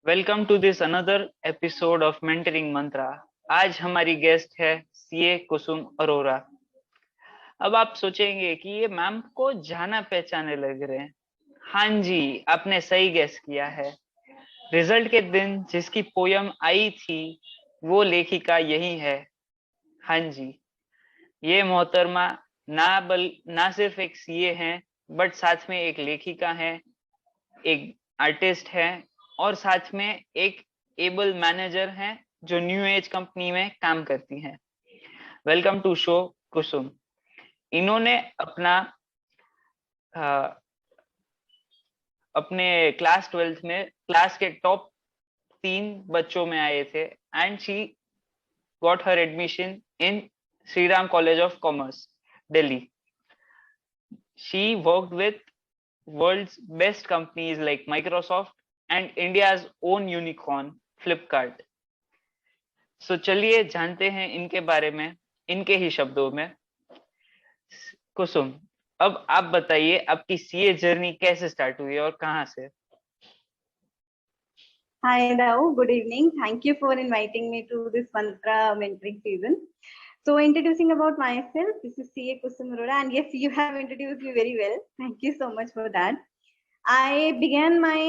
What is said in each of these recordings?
Welcome to this another episode of mentoring Mantra. आज हमारी guest है सीए कुसुम अरोरा। अब आप सोचेंगे कि ये मैम को जाना पहचाने लग रहे हैं। हाँ जी, आपने सही गेस किया है। रिजल्ट के दिन जिसकी पोयम आई थी वो लेखिका यही है। हाँ जी, ये मोहतरमा ना सिर्फ एक सीए हैं, बट साथ में एक लेखिका हैं, एक आर्टिस्ट है, और साथ में एक एबल मैनेजर हैं जो न्यू एज कंपनी में काम करती हैं। वेलकम टू शो कुसुम। इन्होंने अ, अपने क्लास 12th में क्लास के टॉप 3 बच्चों में आए थे, and she got her admission in Shriram college of commerce, Delhi. She worked with world's best companies like Microsoft and India's own unicorn Flipkart. सो चलिए जानते हैं इनके बारे में, इनके ही शब्दों में। कुसुम, अब आप बताइए आपकी सीए जर्नी कैसे स्टार्ट हुई और कहाँ से? Hi, Rao. Good evening. Thank you for inviting me to this Mantra mentoring season. So, introducing about myself, this is CA Kusum Arora, and yes, you have introduced me very well. Thank you so much for that. I began my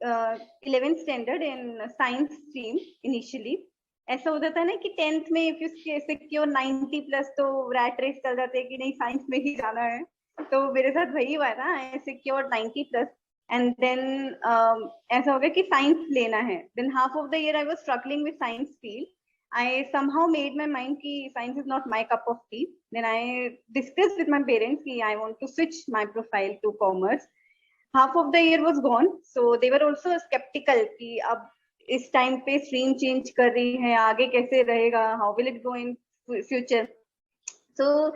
11th standard in science stream initially. ऐसा होता था ना कि 10th में if you secure 90 plus तो rat race चल जाते हैं कि नहीं साइंस में ही जाना है। तो मेरे साथ वही हुआ था। I secure 90 plus and then ऐसा हो गया कि साइंस लेना है। Then half of the year I was struggling with science field. I somehow made my mind ki science is not my cup of tea. Then I discussed with my parents ki I want to switch my profile to commerce. Half of the year was gone, so they were also skeptical कि अब इस time पे stream change कर रही है, आगे कैसे रहेगा, how will it go in future. So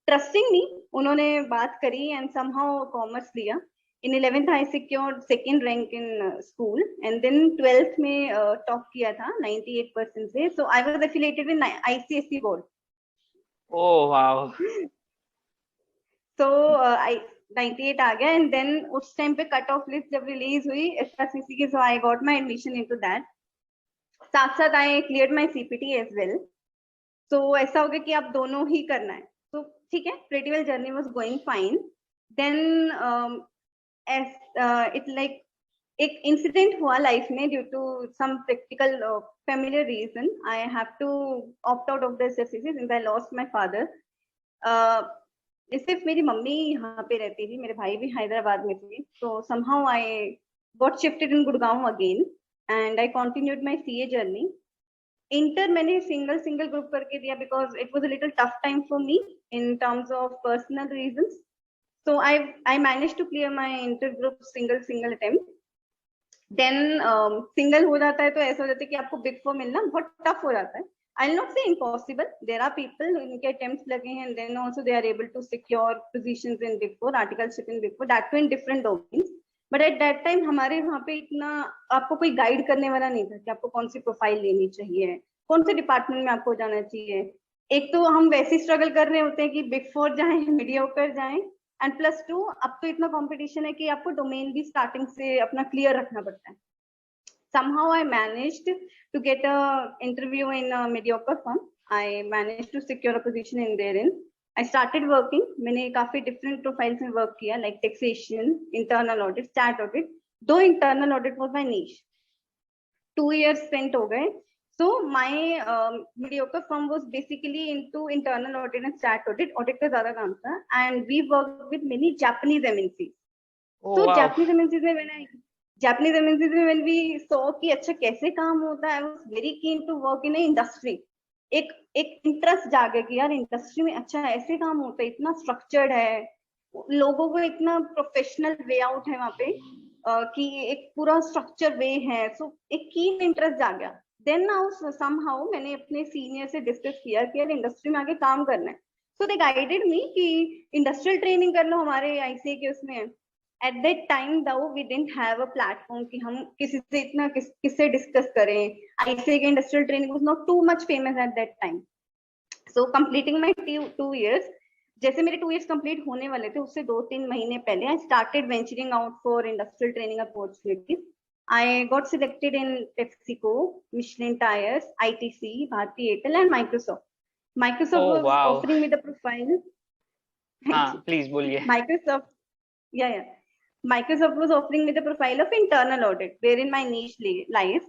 trusting मी उन्होंने बात करी एंड समहाउ कॉमर्स लिया। In 11th I secured second rank in school and then 12th में टॉप किया था 98% से। So I was affiliated with ICSE board. Oh wow. So I 98 आ गया एंड देन उस टाइम पे कट ऑफ लिस्ट जब रिलीज हुई एसआरसीसी की, so I got my admission into that. साथ साथ I cleared my CPT as well. तो ऐसा हो गया कि अब दोनों ही करना है। तो ठीक है, pretty well journey was going fine. Then it like एक इंसिडेंट हुआ लाइफ में due to some practical familiar reason. I have to opt out of the SRCC since I lost my father. सिर्फ मेरी मम्मी यहाँ पे रहती थी, मेरे भाई भी हैदराबाद में थे। तो somehow I got shifted in Gurgaon again and I continued my CA journey. Inter मैंने सिंगल ग्रुप करके दिया because it was a little tough time for me in terms of personal reasons. So I manage to clear my inter group single attempt. Then single हो जाता है तो ऐसा हो जाता है कि आपको बिग फोर मिलना बहुत टफ हो जाता है। I'll not say impossible. There are people who इनके attempts लगे हैं and then also they are able to secure positions in Big Four, articleship in Big Four, that too in different domains. But at that time हमारे वहाँ पे इतना आपको कोई guide करने वाला नहीं था कि आपको कौन सी प्रोफाइल लेनी चाहिए, कौन से डिपार्टमेंट में आपको जाना चाहिए। एक तो हम वैसे स्ट्रगल कर रहे होते हैं कि बिग फोर जाएं, मीडियोकर जाएं, एंड प्लस टू अब तो इतना कंपटीशन है कि आपको डोमेन भी स्टार्टिंग से अपना क्लियर रखना पड़ता है। Somehow I managed to get a interview in a mediocre firm. I managed to secure a position in therein. I started working. मैंने काफी different profiles में work किया like taxation, internal audit, stat audit. Though internal audit was my niche. 2 years spent हो गए. So my mediocre firm was basically into internal audit and stat audit. Audit का ज्यादा काम था and we worked with many Japanese MNCs. Oh So wow. Japanese MNCs में मैंने Japanese MNCs में when we saw कि अच्छा कैसे काम होता है, I was very keen to work in a industry. एक इंटरेस्ट जागे कि यार इंडस्ट्री में अच्छा ऐसे काम होता है, इतना स्ट्रक्चर्ड है, लोगों को इतना प्रोफेशनल वे आउट है वहाँ पे कि एक पूरा स्ट्रक्चर वे है। सो एक कीन इंटरेस्ट जाग गया। देन नाउ समहाउ मैंने अपने सीनियर से डिस्कस किया कि यार इंडस्ट्री में आगे काम करना है। सो दे गाइडेड मी कि इंडस्ट्रियल ट्रेनिंग कर लो, हमारे आईसीए के उसमें है। At that time though we didn't have a platform कि हम किसी से इतना किससे डिस्कस करें। ICA के industrial training was not too much famous at that time. So completing my 2 years, जैसे मेरे 2 years कंप्लीट होने वाले थे उससे 2-3 महीने पहले I started venturing out for industrial training opportunities. I got selected in PepsiCo, Michelin Tires, ITC, Bharti Airtel, and Microsoft. Microsoft oh was wow, offering me the profile. Thank हाँ you. Please बोलिए। Microsoft, yeah. Microsoft was offering me the profile of internal audit, wherein my niche lies.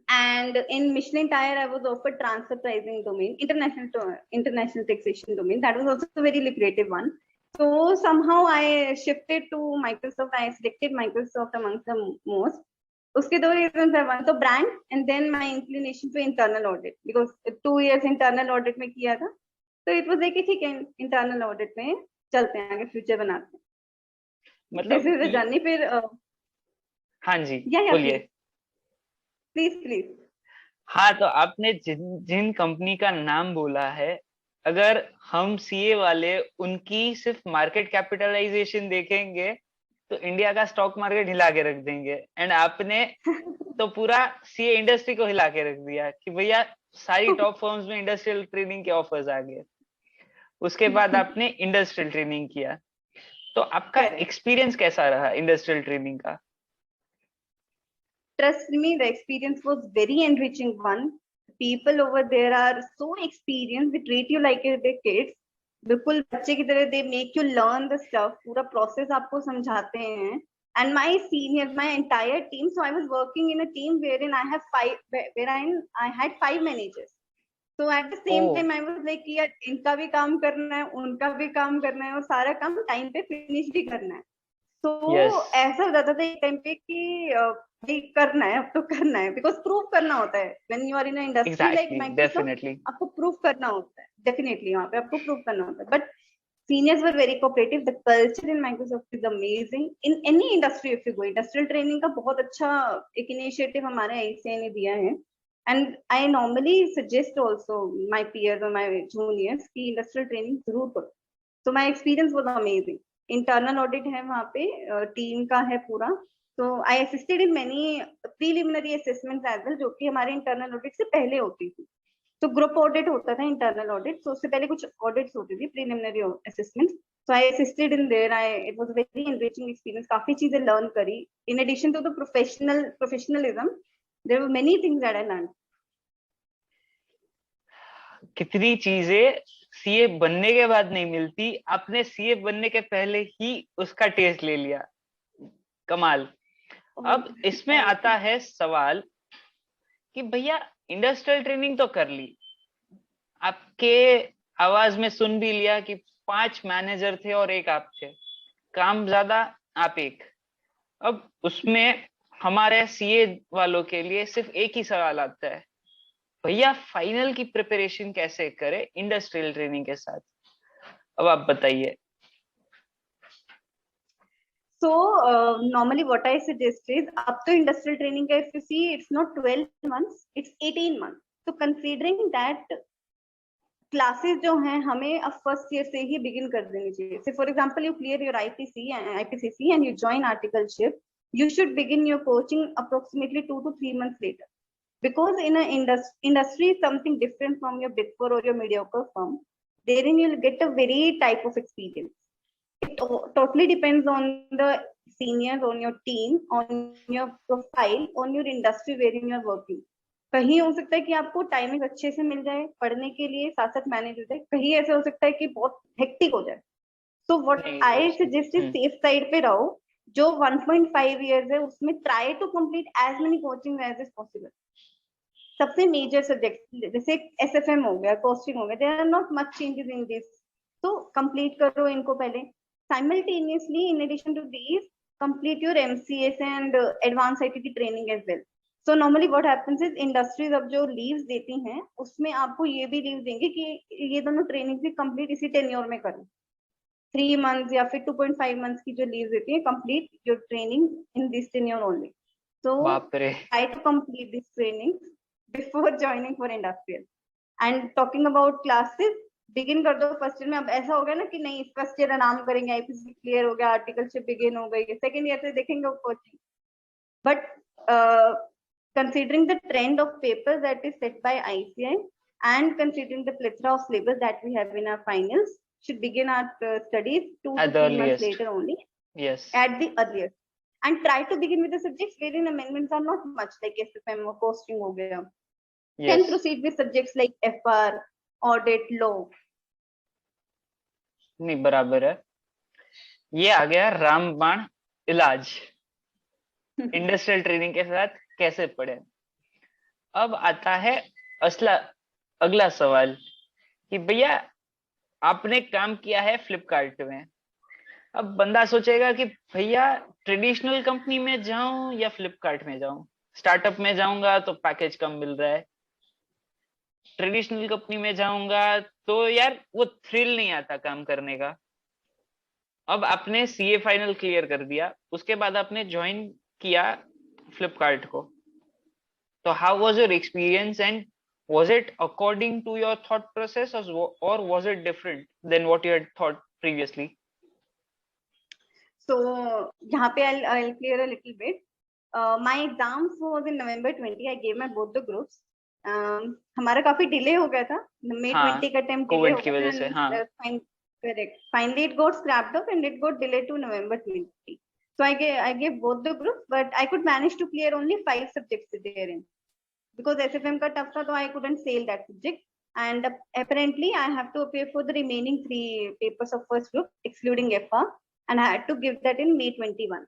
And in Michelin Tire, I was offered transfer pricing domain, international taxation domain. That was also a very lucrative one. So somehow I shifted to Microsoft. I selected Microsoft amongst the most. उसके दो reasons है, one तो brand and then my inclination to internal audit, because 2 years internal audit में किया था, तो it was like कि ठीक है internal audit में चलते हैं आगे, future बनाते हैं. This मतलब is the journey. फिर हाँ जी yeah, बोलिए। please. हाँ तो आपने जिन जिन कंपनी का नाम बोला है, अगर हम सीए वाले उनकी सिर्फ मार्केट कैपिटलाइजेशन देखेंगे तो इंडिया का स्टॉक मार्केट हिला के रख देंगे। एंड आपने तो पूरा सीए इंडस्ट्री को हिला के रख दिया कि भैया सारी टॉप फर्म्स में इंडस्ट्रियल ट्रेनिंग के ऑफर्स आ गए। उसके बाद आपने इंडस्ट्रियल ट्रेनिंग किया, तो आपका एक्सपीरियंस कैसा रहा इंडस्ट्रियल ट्रेनिंग का? Trust me, the experience was very enriching one. People over there are so experienced. They treat you like their kids. बिल्कुल बच्चे की तरह. They make you learn the stuff. पूरा process आपको समझाते हैं. And my seniors, my entire team. So I was working in a team wherein I had 5 managers. So at the same time I was like कि यार इनका भी काम करना है, उनका भी काम करना है, और सारा काम टाइम पे फिनिश भी करना है. तो ऐसा हो जाता था एक टाइम पे कि भाई करना है, अब तो करना है, बिकॉज प्रूव करना होता है. When you are in industry like Microsoft, आपको प्रूव करना होता है. डेफिनेटली वहां पे आपको प्रूव करना होता है. But seniors were very cooperative. The culture in Microsoft is amazing. In any industry if you go, industrial training का बहुत अच्छा एक initiative हमारे ICAI ने दिया है. And I normally suggest also my peers or my juniors कि industrial training जरूर करो. So my experience was amazing. Internal audit है वहाँ पे, टीम का है पूरा. So I assisted in many preliminary assessments as well, जो कि हमारे internal audit से पहले होती थी. तो ग्रुप ऑडिट होता था, इंटरनल ऑडिट. तो उससे पहले कुछ ऑडिट्स होती थी, preliminary assessment. So I assisted in there. It was very enriching experience. काफी चीजें लर्न करी. In addition to the professionalism, there were many things that I learn. कितनी चीजें सीए बनने के बाद नहीं मिलती, आपने सीए बनने के पहले ही उसका टेस्ट ले लिया. कमाल. अब इसमें आता है सवाल कि भैया इंडस्ट्रियल ट्रेनिंग तो कर ली, आपके आवाज में सुन भी लिया कि 5 मैनेजर थे और एक आप थे, काम ज्यादा आप एक. अब उसमें हमारे सीए वालों के लिए सिर्फ एक ही सवाल आता है, भैया फाइनल की प्रिपरेशन कैसे करें इंडस्ट्रियल ट्रेनिंग के साथ? अब आप बताइए. So normally what I suggest is, up to industrial training if you see, it's not 12 months, it's 18 months. So considering that classes जो हैं हमें अब फर्स्ट ईयर से ही बिगिन कर देनी चाहिए. से for example you clear your IPCC and you join articleship, you should begin your coaching approximately 2 to 3 months later, because in a industry is something different from your big four or your mediocre firm. Therein you'll get a very type of experience. It totally depends on the seniors, on your team, on your profile, on your industry wherein you're working. कहीं हो सकता है कि आपको timing अच्छे से मिल जाए पढ़ने के लिए, साथ साथ मैनेज हो जाए. कहीं ऐसे हो सकता है कि बहुत हेक्टिक हो जाए. So what I suggest is safe side पे रहो. जो 1.5 इयर्स है उसमें try to complete as many coaching as is possible. सबसे मेजर सब्जेक्ट जैसे SFM हो गया, कॉस्टिंग हो गया, there are not much changes in this, तो कंप्लीट करो इनको पहले. Simultaneously in addition to this, complete your MCS and advance ITT training as well. So normally what happens is, industries अब जो लीव्स देती हैं उसमें आपको ये भी लीव देंगे कि ये दोनों ट्रेनिंग भी कंप्लीट इसी टेन्योर में करें. 3 months या फिर 2.5 months की जो लीव देती है, complete your training in this tenure only. So try to complete this training before joining for industrial. And talking about classes, begin कर दो फर्स्ट ईयर में. अब ऐसा हो गया ना कि नहीं फर्स्ट ईयर आराम करेंगे, IPC क्लियर हो गया, आर्टिकलशिप बिगिन हो गई, सेकंड ईयर से देखेंगे coaching. But considering the trend of papers that is set by ICAI and considering the plethora of syllabus that we have in our finals, should begin our studies 2 to 3 months later only. Yes. At the earliest. and try to begin with the subjects wherein amendments are not much, like SFM or costing हो गया. Then yes, proceed with subjects like FR, audit, law. नहीं बराबर है. ये आ गया रामबाण इलाज industrial training के साथ कैसे पढ़े. अब आता है असला अगला सवाल कि भैया आपने काम किया है फ्लिपकार्ट में. अब बंदा सोचेगा कि भैया ट्रेडिशनल कंपनी में जाऊं या फ्लिपकार्ट में जाऊं. स्टार्टअप में जाऊंगा तो पैकेज कम मिल रहा है, ट्रेडिशनल कंपनी में जाऊंगा तो यार वो थ्रिल नहीं आता काम करने का. अब आपने सीए फाइनल क्लियर कर दिया, उसके बाद आपने ज्वाइन किया फ्लिपकार्ट को. तो how was your experience and was it according to your thought process or was it different than what you had thought previously? So यहाँ पे I'll clear a little bit. My exams was in November 20. I gave my both the groups. हमारा काफी delay हो गया था, May 20 का time delay हो की वजह से. हाँ, correct. Finally it got scrapped off and it got delayed to November 20. So I gave both the groups, but I could manage to clear only 5 subjects therein. Because SFM का tough था, so I couldn't sail that subject. And apparently I have to appear for the remaining 3 papers of first group, excluding FR, and I had to give that in May 21.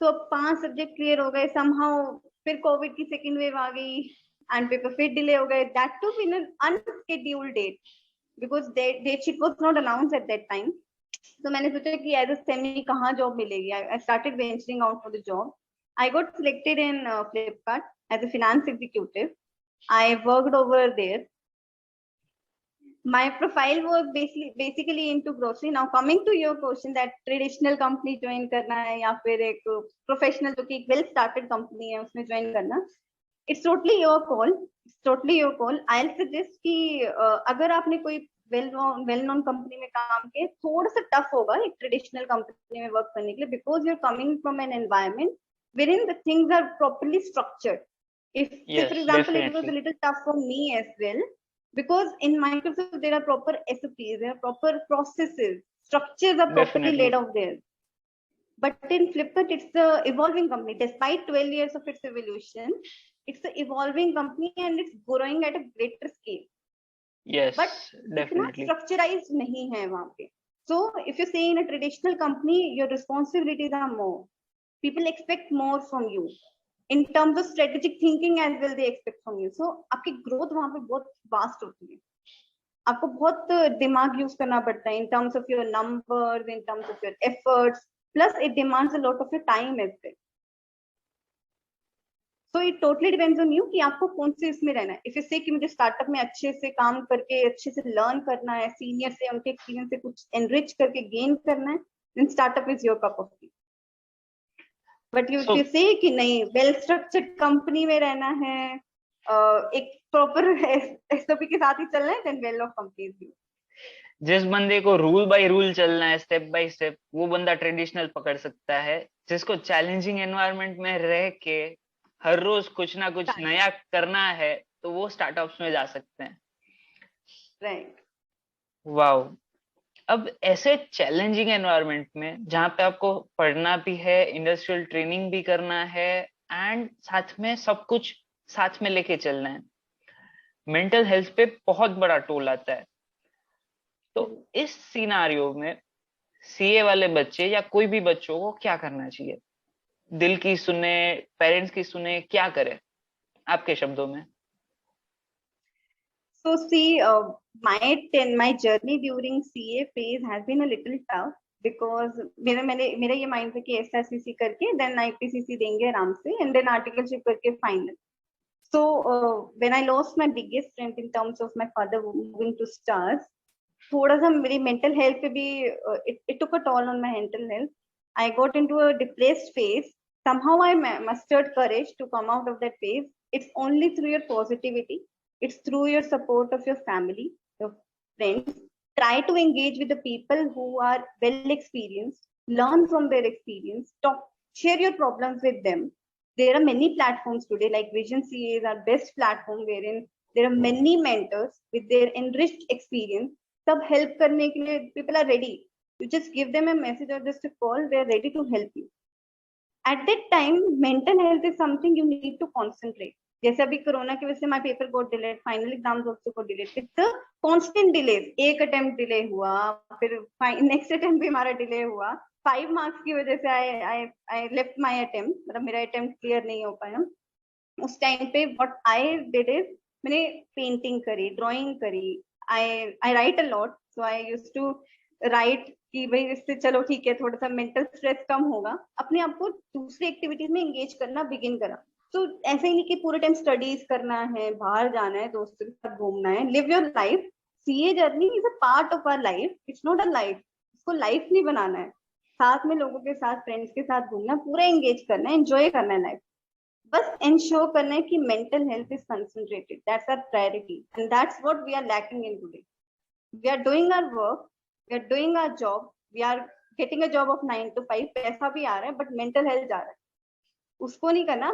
So 5 subject clear हो गए somehow. फिर COVID की second wave आ गई and paper फिर delay हो गए. That too in an unscheduled date because date sheet was not announced at that time. So मैंने सोचा कि as a semi कहाँ job मिलेगी. I started venturing out for the job. I got selected in Flipkart as a finance executive. I worked over there. My profile was basically into grocery. Now coming to your question that traditional company join करना है या फिर एक professional जो कि एक well started company है उसमें join करना, it's totally your call. It's totally your call. I'll suggest कि अगर आपने कोई well known company में काम किया, थोड़ा सा tough होगा एक traditional company में work करने के लिए because you're coming from an environment wherein the things are properly structured. If say for example it was a little tough for me as well because in Microsoft there are proper SOPs, there are proper processes, structures are properly laid out there. But in Flipkart it's the evolving company. Despite 12 years of its evolution, it's the evolving company and it's growing at a greater scale. Yes, but definitely structurized nahi hai wahan pe. So if you say in a traditional company your responsibilities are more, people expect more from you in terms of strategic thinking as well. They expect from you. So आपकी growth वहां पे बहुत vast होती है. आपको बहुत दिमाग use करना पड़ता है in terms of your numbers, in terms of your efforts, plus it demands a lot of your time as well. So it totally depends on you कि आपको कौन से इसमें रहना है. If you say कि मुझे स्टार्टअप में अच्छे से काम करके अच्छे से लर्न करना है, सीनियर से उनके एक्सपीरियंस से कुछ एनरिच करके गेन करना है, then startup is your cup of tea. But you if you say कि नहीं वेल स्ट्रक्चर्ड कंपनी में रहना है, एक प्रॉपर एसओपी के साथ ही चलना है, then well of companies you. जिस बंदे को रूल बाय रूल चलना है, स्टेप बाय स्टेप, वो बंदा ट्रेडिशनल पकड़ सकता है. जिसको चैलेंजिंग एनवायरनमेंट में रह के हर रोज कुछ ना कुछ नया करना है तो वो स्टार्टअप्स में जा सकते हैं. राइट. वाओ. अब ऐसे चैलेंजिंग एनवायरनमेंट में जहाँ पे आपको पढ़ना भी है, इंडस्ट्रियल ट्रेनिंग भी करना है एंड साथ में सब कुछ साथ में लेके चलना है, मेंटल हेल्थ पे बहुत बड़ा टोल आता है. तो इस सिनारियो में सीए वाले बच्चे या कोई भी बच्चों को क्या करना चाहिए? दिल की सुने, पेरेंट्स की सुने, क्या करें आपके शब्दों में? So see, my journey during CA phase has been a little tough because मेरा ये mind था कि SRCC करके then IPCC देंगे आराम से and then articleship करके final. So when I lost my biggest strength in terms of my father moving to stars, थोड़ा सा मेरी mental health पे भी it took a toll on my mental health. I got into a depressed phase. Somehow I mustered courage to come out of that phase. It's only through your positivity. It's through your support of your family, your friends. Try to engage with the people who are well experienced, learn from their experience, share your problems with them. There are many platforms today, like Vision CA is our best platform wherein there are many mentors with their enriched experience. सब help करने के लिए people are ready. You just give them a message or just a call, they are ready to help you. At that time mental health is something you need to concentrate. जैसे अभी corona की वजह से my paper got delayed, final exams also got delayed. It's a constant delays. एक attempt delay हुआ, फिर next attempt भी हमारा delay हुआ. 5 marks की वजह से I left my attempt, मतलब मेरा attempt clear नहीं हो पाया. उस टाइम पे what I did is मैंने पेंटिंग करी, ड्राइंग करी. I write a lot, so I used to write कि भाई इससे चलो ठीक है, थोड़ा सा मेंटल स्ट्रेस कम होगा. अपने आप को दूसरी एक्टिविटीज में एंगेज करना बिगिन करा. तो ऐसे ही नहीं कि पूरे टाइम स्टडीज करना है, बाहर जाना है, दोस्तों के साथ घूमना है. Live your life. CA journey is a part of our life, it's not a life. इसको लाइफ नहीं बनाना है. साथ में लोगों के साथ, फ्रेंड्स के साथ घूमना, पूरा एंगेज करना है, एंजॉय करना है लाइफ. बस इंश्योर करना है कि mental health is concentrated. That's our priority and that's what we are lacking in today. We are doing our work, we are doing our job, we are getting a job of 9 to 5, पैसा भी आ रहा है, but mental health जा रहा है. उसको नहीं करना.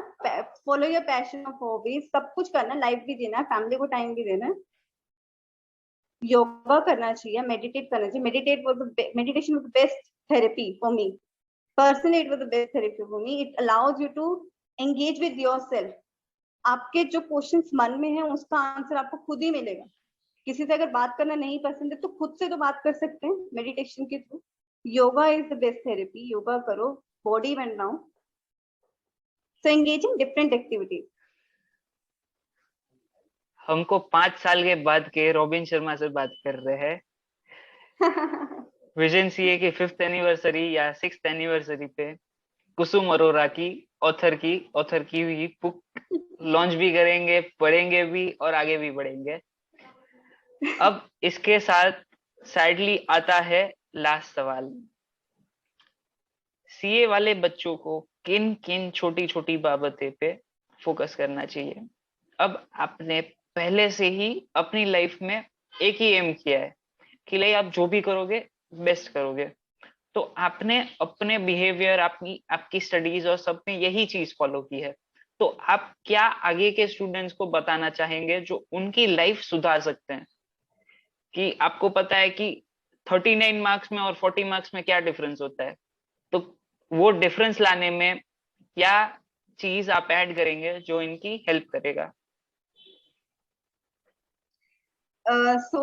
Follow your passion of hobbies, सब कुछ करना, लाइफ भी देना है, फैमिली को टाइम भी देना है. योगा करना चाहिए, मेडिटेट करना चाहिए. Meditation was the best therapy for me. Personally, it was the best therapy for me. It allows you to engage with yourself. आपके जो क्वेश्चंस मन में है उसका आंसर आपको खुद ही मिलेगा. किसी से अगर बात करना नहीं पसंद है तो खुद से तो बात कर सकते हैं मेडिटेशन के through. Yoga is the best therapy. Yoga करो, बॉडी बनाओ. सो एंगेज इन डिफरेंट एक्टिविटीज. हमको 5 साल के बाद के रॉबिन शर्मा से बात कर रहे हैं. विजन सीए की 5th एनिवर्सरी या 6th एनिवर्सरी पे कुसुम अरोरा की ऑथर की हुई बुक लॉन्च भी करेंगे, पढ़ेंगे भी और आगे भी बढ़ेंगे. अब इसके साथ सैडली आता है लास्ट सवाल. सीए वाले बच्चों को किन किन छोटी छोटी बाबतें पे फोकस करना चाहिए? अब आपने पहले से ही अपनी लाइफ में एक ही एम किया है कि लाइक आप जो भी करोगे बेस्ट करोगे. तो आपने अपने बिहेवियर, आपकी स्टडीज और सब में यही चीज फॉलो की है. तो आप क्या आगे के स्टूडेंट्स को बताना चाहेंगे जो उनकी लाइफ सुधार सकते हैं? कि आपको पता है कि 39 मार्क्स में और 40 मार्क्स में क्या डिफरेंस होता है, तो वो डिफरेंस लाने में क्या चीज आप ऐड करेंगे जो इनकी हेल्प करेगा? सो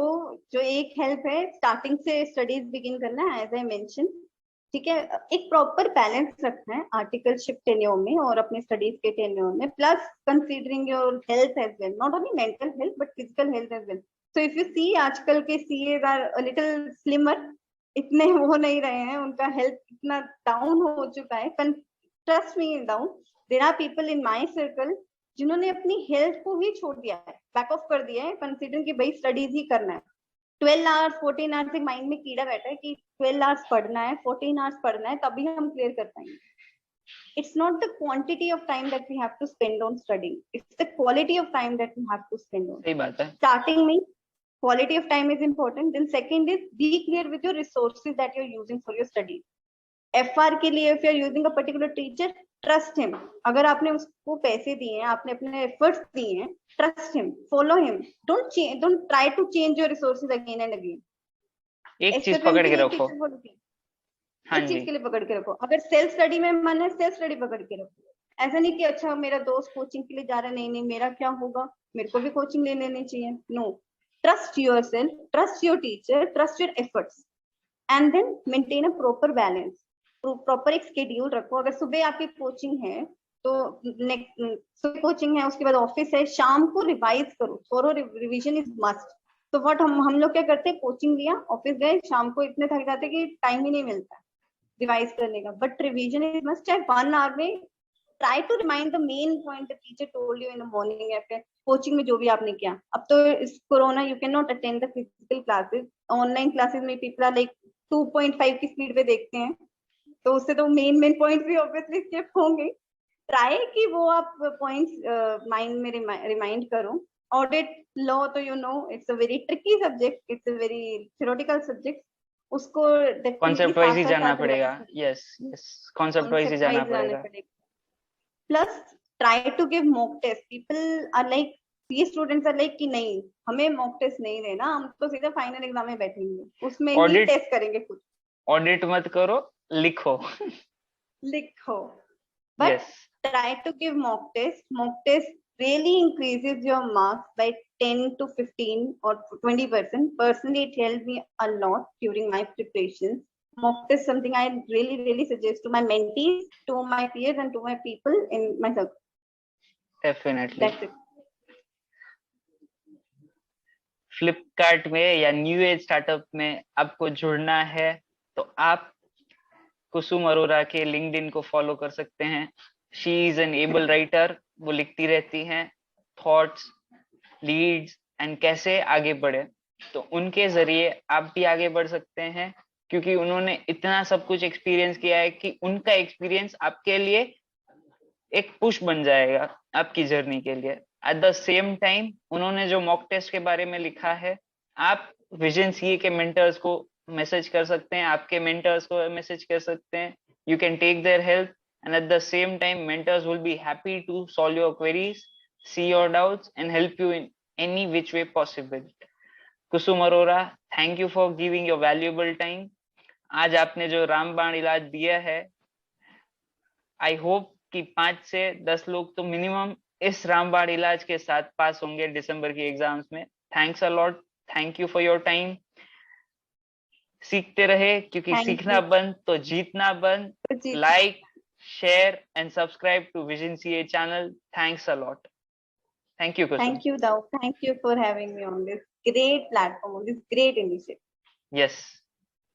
जो एक हेल्प है, स्टार्टिंग से स्टडीज बिगिन करना है, एज आई मेंशन. ठीक है, एक प्रॉपर बैलेंस रखना है आर्टिकलशिप टेन्योर में और अपने स्टडीज के टेन्योर में, plus considering your health as well, not only mental health but physical health as well. So if you see, आजकल के CA are a little slimmer. इतने वो नहीं रहे हैं, उनका हेल्थ इतना डाउन हो चुका है. Trust me, down. There are people in my circle जिन्होंने अपनी हेल्थ को ही छोड़ दिया है, बैक ऑफ कर दिया है, कंसीडरिंग कि भाई स्टडीज ही करना है. 12 आवर्स 14 आवर्स एक माइंड में कीड़ा बैठा है कि 12 आवर्स पढ़ना है, 14 आवर्स पढ़ना है, तभी हम क्लियर कर पाएंगे. It's not the quantity of time that we have to spend on studying, it's the quality of time that we have to spend on. सही बात है. Starting में quality of time is important. Then second is be clear with your resources that you're using for your studies. FR के लिए if you're using a particular teacher, trust him. अगर आपने उसको पैसे दिए हैं, आपने अपने एफर्ट्स दिए हैं, trust him, follow him. Don't try to change your resources again and again. एक चीज पकड़ के रखो. हाँ एक जी. चीज के लिए पकड़ के रखो. अगर सेल्फ स्टडी में मन है, सेल्फ स्टडी पकड़ के रखो. ऐसा नहीं कि अच्छा मेरा दोस्त कोचिंग के लिए जा रहा है, नहीं नहीं मेरा क्या होगा, मेरे को भी कोचिंग ले लेनी चाहिए. No, trust yourself, trust your teacher, trust your efforts, and then maintain a proper balance. Proper एक स्केड्यूल रखो. अगर सुबह आपकी कोचिंग है तो सुबह कोचिंग है, उसके बाद ऑफिस है, शाम को रिवाइज करो. थोरो रिवीजन इज मस्ट. तो व्हाट हम लोग क्या करते हैं, कोचिंग लिया, ऑफिस गए, शाम को इतने थक जाते कि टाइम ही नहीं मिलता रिवाइज करने का. But revision is must. चाहे 1 आवर में try to remind the main point the teacher told you in the morning या फिर कोचिंग में जो भी आपने किया. अब तो इस corona you can not attend the physical classes. Online classes में पीपल आर लाइक 2.5 की स्पीड पे देखते हैं, तो उससे तो मेन पॉइंट्स भी ऑब्वियसली स्किप होंगे. ट्राई कि वो आप पॉइंट्स माइंड में रिमाइंड करो. ऑडिट लॉ तो you know it's a very tricky subject, it's a very theoretical subject. उसको कॉन्सेप्ट वाइज ही जाना पड़ेगा. यस यस, कॉन्सेप्ट वाइज ही जाना पड़ेगा. Plus try to give mock test. People are like, ये students are like कि नहीं हमें मॉक टेस्ट नहीं देना, हम तो सीधा फाइनल एग्जाम में बैठेंगे, उसमें ही टेस्ट करेंगे. कुछ ऑडिट मत करो, लिखो. लिखो. but Yes. try to give mock test. Mock test really increases your marks by 10 to 15 or 20%. Personally, it helped me a lot during my preparations. Mock test is something I really suggest to my mentees, to my peers, and to my people in my circle. Definitely. That's it. Flipkart में या new age startup में आपको जुड़ना है तो आप कुसुम अरोरा के LinkedIn को फॉलो कर सकते हैं। She is an able writer, वो लिखती रहती हैं थॉट्स, लीड्स एंड कैसे आगे बढ़े, तो उनके जरिए आप भी आगे बढ़ सकते हैं, क्योंकि उन्होंने इतना सब कुछ एक्सपीरियंस किया है कि उनका एक्सपीरियंस आपके लिए एक पुश बन जाएगा आपकी जर्नी के लिए। एट द सेम टाइम उन्होंने जो मॉक टेस्ट के बारे में लिखा है, आप विजन सीए के मेंटर्स को मैसेज कर सकते हैं, आपके मेंटर्स को मैसेज कर सकते हैं, you can take their help and at the same time mentors will be happy to solve your queries, see your doubts and help you in any which way possible. Kusum Arora, thank you for giving your valuable time. आज आपने जो रामबाण इलाज दिया है, I hope कि 5 से 10 लोग तो मिनिमम इस रामबाण इलाज के साथ पास होंगे दिसंबर की एग्जाम्स में। Thanks a lot, thank you for your time. सीखते रहे, क्योंकि सीखना बंद तो जीतना बंद। Like, share and subscribe to Vision CA channel. Thanks a lot. Thank you, Kusum. Thank you, Dav. Thank you for having me on this great platform, on this great initiative. Yes.